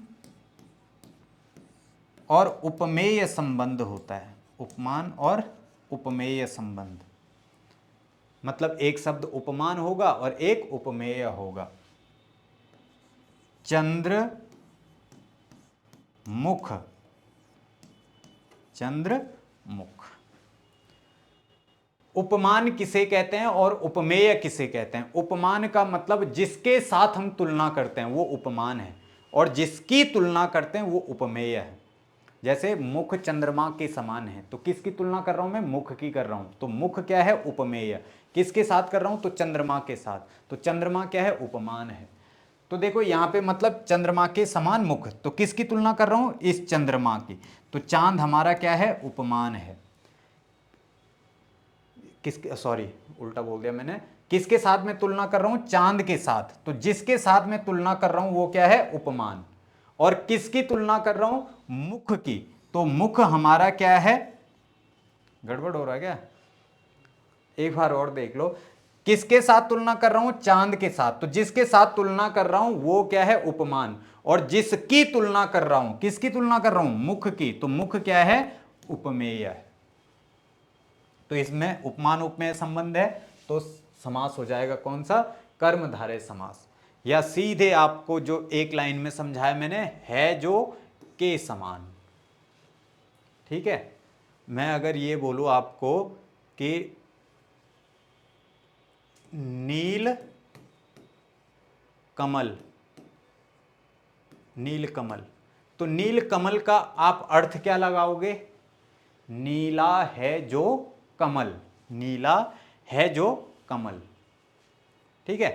और उपमेय संबंध होता है, उपमान और उपमेय संबंध, मतलब एक शब्द उपमान होगा और एक उपमेय होगा। चंद्र मुख, चंद्र मुख। उपमान किसे कहते हैं और उपमेय किसे कहते हैं? उपमान का मतलब जिसके साथ हम तुलना करते हैं वो उपमान है, और जिसकी तुलना करते हैं वो उपमेय है। जैसे मुख चंद्रमा के समान है, तो किसकी तुलना कर रहा हूं मैं? मुख की कर रहा हूं, तो मुख क्या है? उपमेय। किसके साथ कर रहा हूं? तो चंद्रमा के साथ, तो चंद्रमा क्या है? उपमान है। तो देखो यहां पे मतलब चंद्रमा के समान मुख, तो किसकी तुलना कर रहा हूं? इस चंद्रमा की, तो चांद हमारा क्या है? उपमान है। किसके, सॉरी उल्टा बोल दिया मैंने, किसके साथ में तुलना कर रहा हूं? चांद के साथ, तो जिसके साथ में तुलना कर रहा हूं वो क्या है? उपमान। और किसकी तुलना कर रहा हूं? मुख की, तो मुख हमारा क्या है? गड़बड़ हो रहा है क्या? एक बार और देख लो, किसके साथ तुलना कर रहा हूं? चांद के साथ, तो जिसके साथ तुलना कर रहा हूं वो क्या है? उपमान। और जिसकी तुलना कर रहा हूं, किसकी तुलना कर रहा हूं? मुख की, तो मुख क्या है? उपमेय है। तो इसमें उपमान उपमेय संबंध है, तो समास हो जाएगा कौन सा? कर्मधारय समास। या सीधे आपको जो एक लाइन में समझाया मैंने, है जो के समान। ठीक है, मैं अगर ये बोलूं आपको कि नील कमल, नील कमल, तो नील कमल का आप अर्थ क्या लगाओगे? नीला है जो कमल, नीला है जो कमल। ठीक है,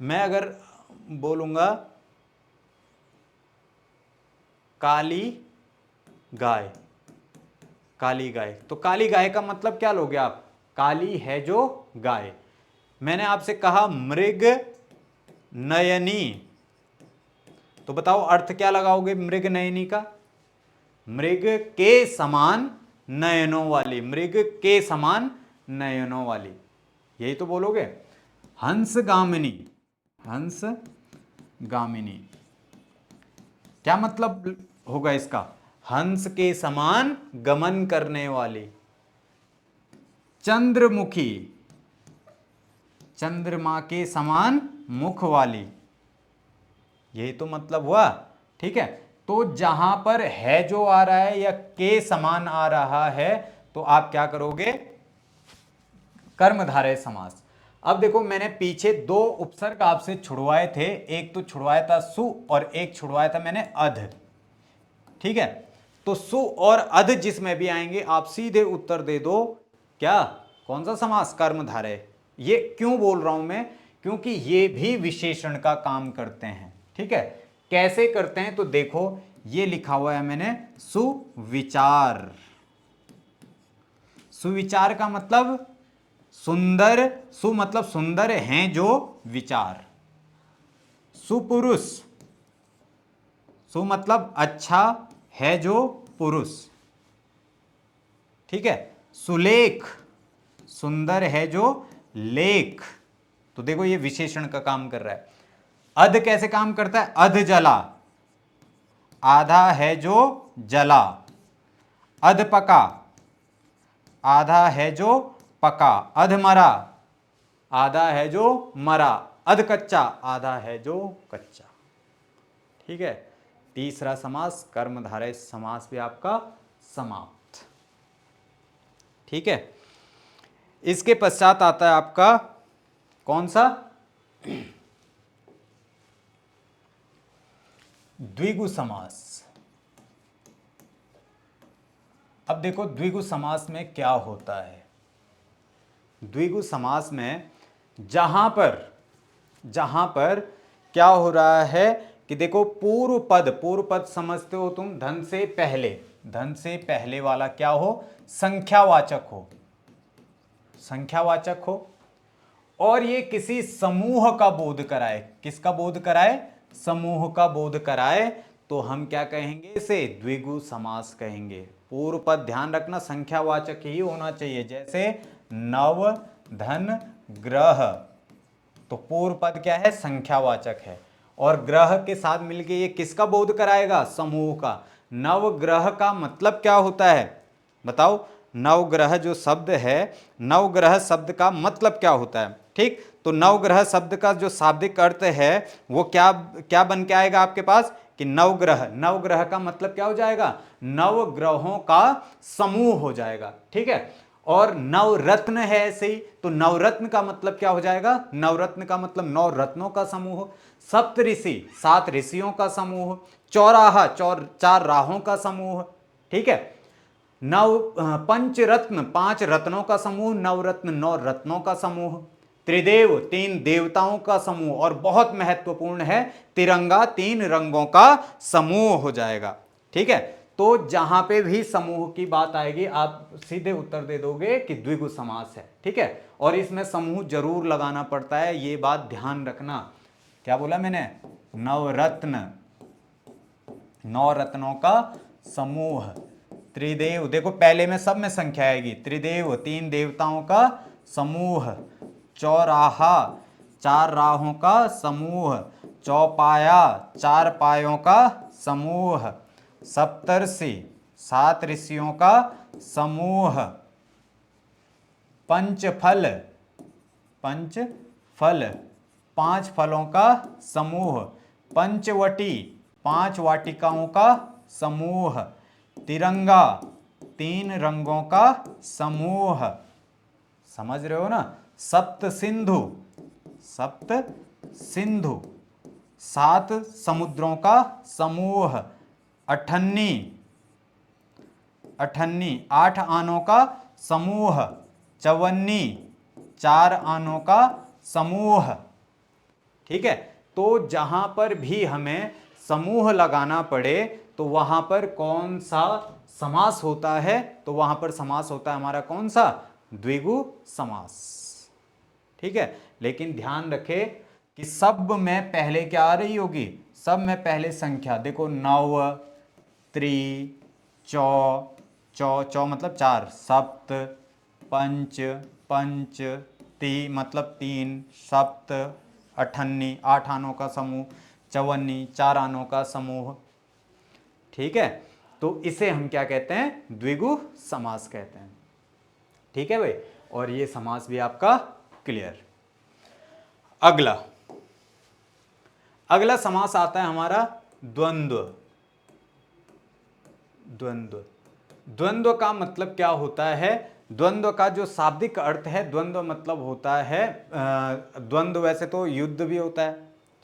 मैं अगर बोलूंगा काली गाय, काली गाय, तो काली गाय का मतलब क्या लोगे आप? काली है जो गाय। मैंने आपसे कहा मृग नयनी, तो बताओ अर्थ क्या लगाओगे मृग नयनी का? मृग के समान नयनों वाली, मृग के समान नयनों वाली, यही तो बोलोगे। हंस गामिनी, हंस गामिनी, क्या मतलब होगा इसका? हंस के समान गमन करने वाली। चंद्रमुखी, चंद्रमा के समान मुख वाली, यही तो मतलब हुआ। ठीक है, तो जहां पर है जो आ रहा है या के समान आ रहा है, तो आप क्या करोगे? कर्मधारय समास। अब देखो मैंने पीछे दो उपसर्ग आपसे छुड़वाए थे, एक तो छुड़वाया था सु और एक छुड़वाया था मैंने अध। ठीक है, तो सु और अध जिसमें भी आएंगे आप सीधे उत्तर दे दो, क्या? कौन सा समास? कर्मधारय। ये क्यों बोल रहा हूं मैं? क्योंकि ये भी विशेषण का काम करते हैं। ठीक है, कैसे करते हैं? तो देखो ये लिखा हुआ है मैंने, सुविचार। सुविचार का मतलब सुंदर, सु मतलब सुंदर हैं जो विचार। सुपुरुष, सु मतलब अच्छा है जो पुरुष। ठीक है, सुलेख, सुंदर है जो लेख। तो देखो ये विशेषण का काम कर रहा है। अध कैसे काम करता है? अध जला, आधा है जो जला। अध पका, आधा है जो पका। अध मरा, आधा है जो मरा। अध कच्चा, आधा है जो कच्चा। ठीक है, तीसरा समास कर्मधारय समास भी आपका समाप्त। ठीक है, इसके पश्चात आता है आपका कौन सा? द्विगु समास। अब देखो द्विगु समास में क्या होता है। द्विगु समास में जहां पर क्या हो रहा है कि देखो पूर्व पद समझते हो तुम, धन से पहले वाला क्या हो? संख्यावाचक हो, संख्यावाचक हो, और ये किसी समूह का बोध कराए। किसका बोध कराए? समूह का बोध कराए, तो हम क्या कहेंगे? इसे द्विगु समास कहेंगे। पूर्व पद ध्यान रखना संख्यावाचक ही होना चाहिए, जैसे नव, धन, ग्रह, तो पूर्व पद क्या है? संख्यावाचक है, और ग्रह के साथ मिलके ये किसका बोध कराएगा? समूह का। नवग्रह का मतलब क्या होता है बताओ? नवग्रह जो शब्द है, नवग्रह शब्द का मतलब क्या होता है, ठीक। तो नवग्रह शब्द का जो शाब्दिक अर्थ है वो क्या क्या बन के आएगा आपके पास कि नवग्रह, नवग्रह का मतलब क्या हो जाएगा, नवग्रहों का समूह हो जाएगा, ठीक है। और नवरत्न है ऐसे ही, तो नवरत्न का मतलब क्या हो जाएगा, नवरत्न का मतलब नौ रत्नों का समूह। सप्त ऋषि, 7 ऋषियों का समूह। चौराहा, चार राहों का समूह, ठीक है। पंचरत्न, 5 रत्नों का समूह। नवरत्न, 9 रत्नों का समूह। त्रिदेव, 3 देवताओं का समूह। और बहुत महत्वपूर्ण है, तिरंगा, 3 रंगों का समूह हो जाएगा, ठीक है। तो जहां पे भी समूह की बात आएगी आप सीधे उत्तर दे दोगे कि द्विगु समास है, ठीक है। और इसमें समूह जरूर लगाना पड़ता है, ये बात ध्यान रखना। क्या बोला मैंने, नवरत्न, 9 रत्नों का समूह। त्रिदेव, देखो पहले में सब में संख्या आएगी। त्रिदेव, 3 देवताओं का समूह। चौराहा, 4 राहों का समूह। चौपाया, 4 पायों का समूह। सप्तर्षि, 7 ऋषियों का समूह। पंचफल, पंचफल, 5 फलों का समूह। पंचवटी, 5 वाटिकाओं का समूह। तिरंगा, 3 रंगों का समूह। समझ रहे हो ना। सप्त सिंधु, सप्त सिंधु, 7 समुद्रों का समूह। अठन्नी, अठन्नी, 8 आनों का समूह। चवन्नी, 4 आनों का समूह, ठीक है। तो जहां पर भी हमें समूह लगाना पड़े तो वहां पर कौन सा समास होता है, तो वहां पर समास होता है हमारा कौन सा, द्विगु समास, ठीक है। लेकिन ध्यान रखे कि सब में पहले क्या आ रही होगी, सब में पहले संख्या। देखो नव, त्रि, चौ, चौ चौ मतलब 4, सप्त, पंच, पंच, ती मतलब 3, सप्त, अठन्नी, 8 आनों का समूह। चवन्नी, 4 आनों का समूह, ठीक है। तो इसे हम क्या कहते हैं, द्विगु समास कहते हैं, ठीक है भाई। और ये समास भी आपका क्लियर। अगला, अगला समास आता है हमारा द्वंद्व। द्वंद्व, द्वंद्व का मतलब क्या होता है, द्वंद्व का जो शाब्दिक अर्थ है, द्वंद्व मतलब होता है द्वंद्व वैसे तो युद्ध भी होता है,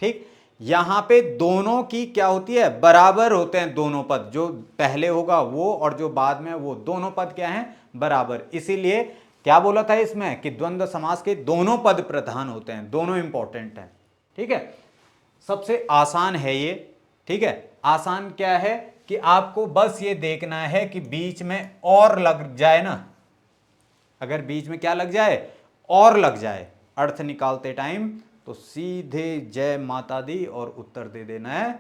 ठीक। यहां पे दोनों की क्या होती है, बराबर होते हैं दोनों पद, जो पहले होगा वो और जो बाद में वो, दोनों पद क्या हैं, बराबर। इसीलिए क्या बोला था इसमें कि द्वंद्व समास के दोनों पद प्रधान होते हैं, दोनों इंपॉर्टेंट हैं, ठीक है। सबसे आसान है ये, ठीक है। आसान क्या है कि आपको बस ये देखना है कि बीच में और लग जाए ना, अगर बीच में क्या लग जाए, और लग जाए अर्थ निकालते टाइम, तो सीधे जय माता दी और उत्तर दे देना है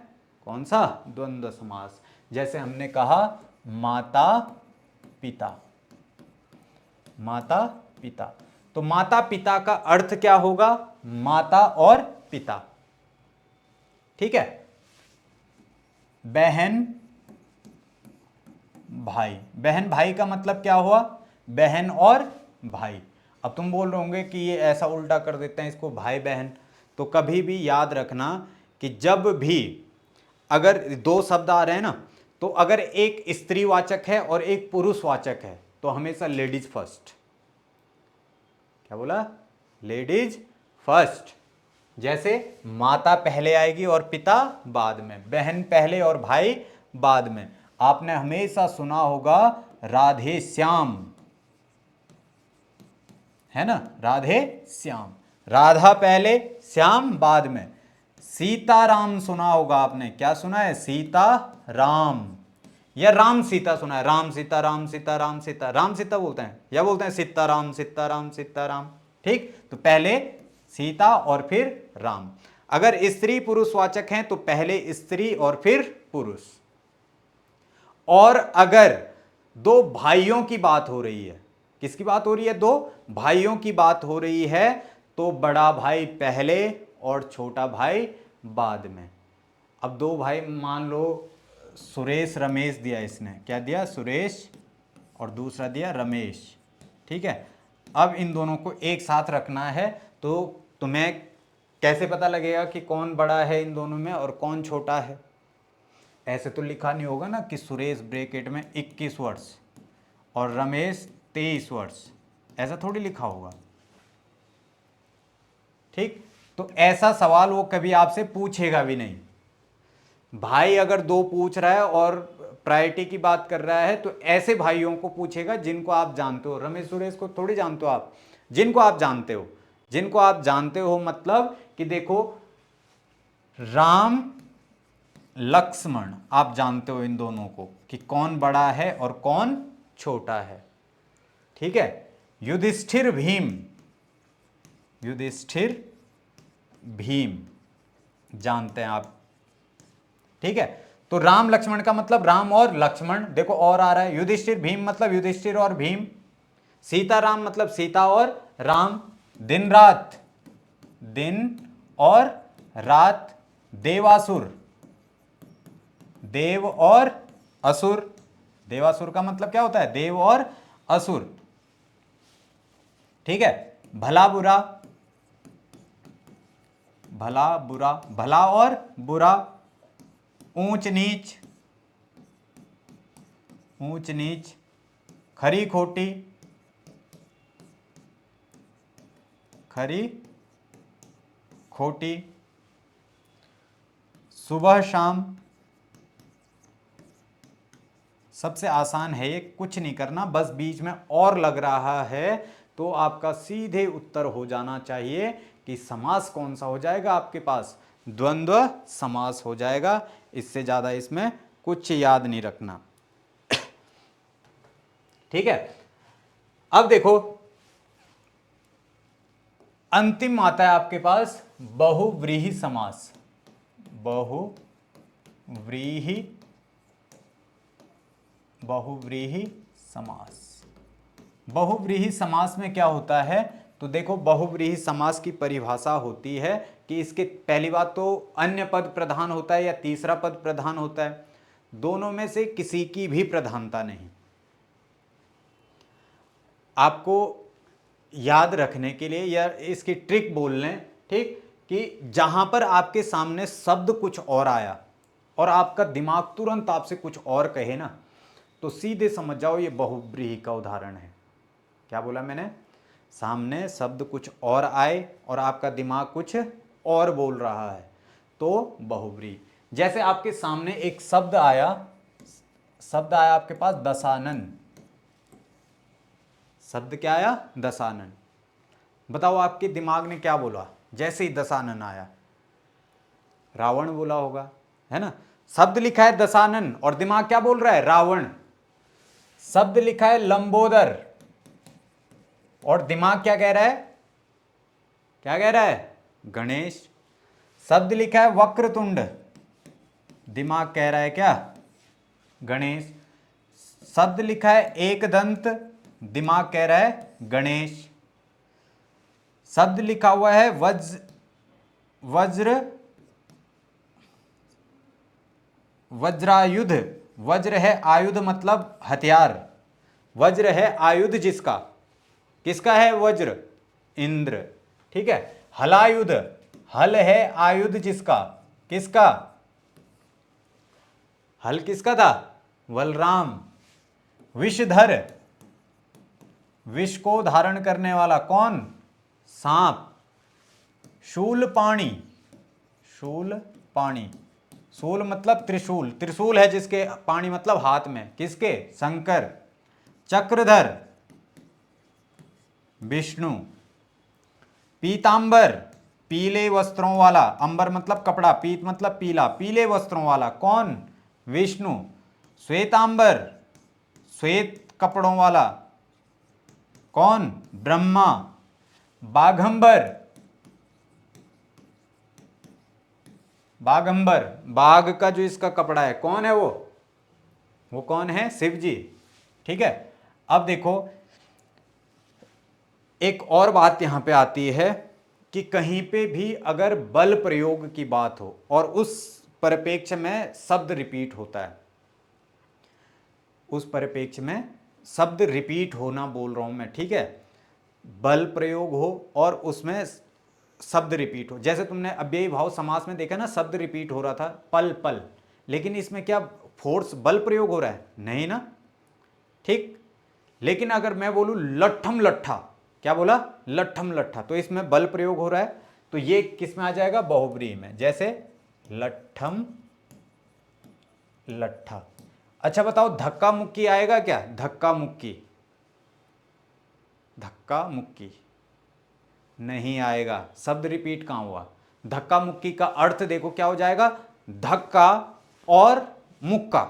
कौन सा, द्वंद्व समास। जैसे हमने कहा माता पिता, माता पिता, तो माता पिता का अर्थ क्या होगा, माता और पिता, ठीक है। बहन भाई, बहन भाई का मतलब क्या हुआ, बहन और भाई। अब तुम बोल रहे होंगे कि ये ऐसा उल्टा कर देते हैं इसको भाई बहन, तो कभी भी याद रखना कि जब भी अगर 2 शब्द आ रहे हैं ना, तो अगर एक स्त्रीवाचक है और एक पुरुषवाचक है तो हमेशा लेडीज फर्स्ट। क्या बोला, लेडीज फर्स्ट। जैसे माता पहले आएगी और पिता बाद में, बहन पहले और भाई बाद में। आपने हमेशा सुना होगा राधे श्याम, है ना, राधे श्याम, राधा पहले श्याम बाद में। सीताराम सुना होगा आपने, क्या सुना है, सीता राम, या राम सीता सुना है, राम सीता, राम सीता, राम सीता, राम सीता बोलते हैं या बोलते हैं सीताराम, सीताराम, सीताराम, ठीक। तो पहले सीता और फिर राम। अगर स्त्री पुरुषवाचक हैं तो पहले स्त्री और फिर पुरुष। और अगर 2 भाइयों की बात हो रही है, किसकी बात हो रही है, 2 भाइयों की बात हो रही है, तो बड़ा भाई पहले और छोटा भाई बाद में। अब 2 भाई, मान लो सुरेश रमेश दिया, इसने क्या दिया, सुरेश और दूसरा दिया रमेश। ठीक है, अब इन दोनों को एक साथ रखना है, तो तुम्हें कैसे पता लगेगा कि कौन बड़ा है इन दोनों में और कौन छोटा है? ऐसे तो लिखा नहीं होगा ना कि सुरेश ब्रैकेट में 21 वर्ष और रमेश 23 वर्ष, ऐसा थोड़ी लिखा होगा। ठीक, तो ऐसा सवाल वो कभी आपसे पूछेगा भी नहीं। भाई अगर दो पूछ रहा है और प्रायोरिटी की बात कर रहा है तो ऐसे भाइयों को पूछेगा जिनको आप जानते हो। रमेश सुरेश को थोड़ी जानते हो आप, जिनको आप जानते हो। जिनको आप जानते हो मतलब कि देखो, राम लक्ष्मण आप जानते हो इन दोनों को कि कौन बड़ा है और कौन छोटा है। ठीक है, युधिष्ठिर भीम, युधिष्ठिर भीम जानते हैं आप। ठीक है, तो राम लक्ष्मण का मतलब राम और लक्ष्मण, देखो और आ रहा है। युधिष्ठिर भीम मतलब युधिष्ठिर और भीम। सीता राम मतलब सीता और राम। दिन रात, दिन और रात। देवासुर, देव और असुर। देवासुर का मतलब क्या होता है? देव और असुर। ठीक है, भला बुरा, भला बुरा, भला और बुरा। ऊंच नीच, ऊंच नीच। खरी खोटी, खरी खोटी। सुबह शाम, सबसे आसान है ये, कुछ नहीं करना, बस बीच में और लग रहा है तो आपका सीधे उत्तर हो जाना चाहिए कि समास कौन सा हो जाएगा आपके पास? द्वंद्व समास हो जाएगा। इससे ज्यादा इसमें कुछ याद नहीं रखना। ठीक है, अब देखो अंतिम आता है आपके पास बहुव्रीहि समास। बहुव्रीहि, बहुव्रीहि समास। बहुव्रीहि समास में क्या होता है? तो देखो, बहुव्रीहि समास की परिभाषा होती है कि इसके पहली बात तो अन्य पद प्रधान होता है या तीसरा पद प्रधान होता है, दोनों में से किसी की भी प्रधानता नहीं। आपको याद रखने के लिए या इसकी ट्रिक बोल लें, ठीक, कि जहां पर आपके सामने शब्द कुछ और आया और आपका दिमाग तुरंत आपसे कुछ और कहे ना, तो सीधे समझ जाओ ये बहुव्रीहि का उदाहरण है। क्या बोला मैंने? सामने शब्द कुछ और आए और आपका दिमाग कुछ और बोल रहा है तो बहुव्रीहि। जैसे आपके सामने एक शब्द आया, शब्द आया आपके पास दशानन। शब्द क्या आया? दशानन। बताओ आपके दिमाग ने क्या बोला जैसे ही दशानन आया? रावण बोला होगा, है ना? शब्द लिखा है दशानन और दिमाग क्या बोल रहा है? रावण। शब्द लिखा है लंबोदर और दिमाग क्या कह रहा है? क्या कह रहा है? गणेश। शब्द लिखा है वक्रतुंड, दिमाग कह रहा है क्या? गणेश। शब्द लिखा है एकदंत, दिमाग कह रहा है गणेश। शब्द लिखा हुआ है वज्र, वज्रायुध। वज्र है आयुध मतलब हथियार, वज्र है आयुध जिसका, किसका है वज्र? इंद्र। ठीक है, हलायुध, हल है आयुध जिसका, किसका? हल किसका था? बलराम। विषधर, विष को धारण करने वाला कौन? सांप। शूलपाणी, शूलपाणी, शूल मतलब त्रिशूल, त्रिशूल है जिसके, पाणी मतलब हाथ में, किसके? शंकर। चक्रधर, विष्णु। पीतांबर, पीले वस्त्रों वाला, अंबर मतलब कपड़ा, पीत मतलब पीला, पीले वस्त्रों वाला कौन? विष्णु। श्वेतांबर, श्वेत कपड़ों वाला कौन? ब्रह्मा। बाघंबर, बाघंबर, बाघ का जो इसका कपड़ा है कौन है? वो कौन है? शिव जी। ठीक है, अब देखो एक और बात यहां पे आती है कि कहीं पे भी अगर बल प्रयोग की बात हो और उस परिप्रेक्ष्य में शब्द रिपीट होता है, उस परिप्रेक्ष्य में शब्द रिपीट होना बोल रहा हूं मैं, ठीक है। बल प्रयोग हो और उसमें शब्द रिपीट हो। जैसे तुमने अव्ययी भाव समास में देखा ना, शब्द रिपीट हो रहा था पल पल, लेकिन इसमें क्या फोर्स बल प्रयोग हो रहा है? नहीं ना, ठीक। लेकिन अगर मैं बोलूं लट्ठम लट्ठा, क्या बोला? लट्ठम लट्ठा, तो इसमें बल प्रयोग हो रहा है, तो ये किस में आ जाएगा? बहुब्रीहि में। जैसे लट्ठम लट्ठा। अच्छा बताओ, धक्का मुक्की आएगा क्या? धक्का मुक्की, धक्का मुक्की नहीं आएगा। शब्द रिपीट कहां हुआ? धक्का मुक्की का अर्थ देखो क्या हो जाएगा? धक्का और मुक्का,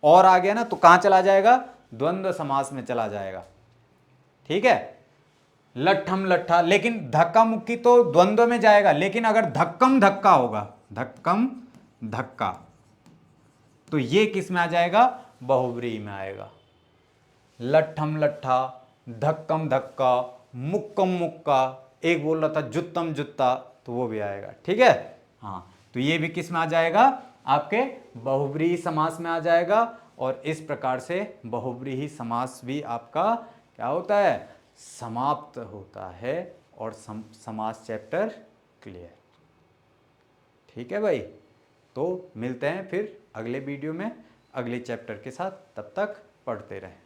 और आ गया ना, तो कहां चला जाएगा? द्वंद्व समास में चला जाएगा, ठीक है। लट्ठम लट्ठा, लेकिन धक्का मुक्की तो द्वंद्व में जाएगा, लेकिन अगर धक्कम धक्का होगा, धक्कम धक्का, तो ये किस में आ जाएगा? बहुब्रीहि में आएगा। लट्ठम लट्ठा, धक्कम धक्का, मुक्कम मुक्का, एक बोल रहा था जुत्तम जुत्ता, तो वो भी आएगा, ठीक है। हाँ, तो ये भी किस में आ जाएगा? आपके बहुब्रीहि समास में आ जाएगा। और इस प्रकार से बहुब्रीहि समास भी आपका क्या होता है? समाप्त होता है, और समास चैप्टर क्लियर, ठीक है भाई। तो मिलते हैं फिर अगले वीडियो में अगले चैप्टर के साथ, तब तक पढ़ते रहें।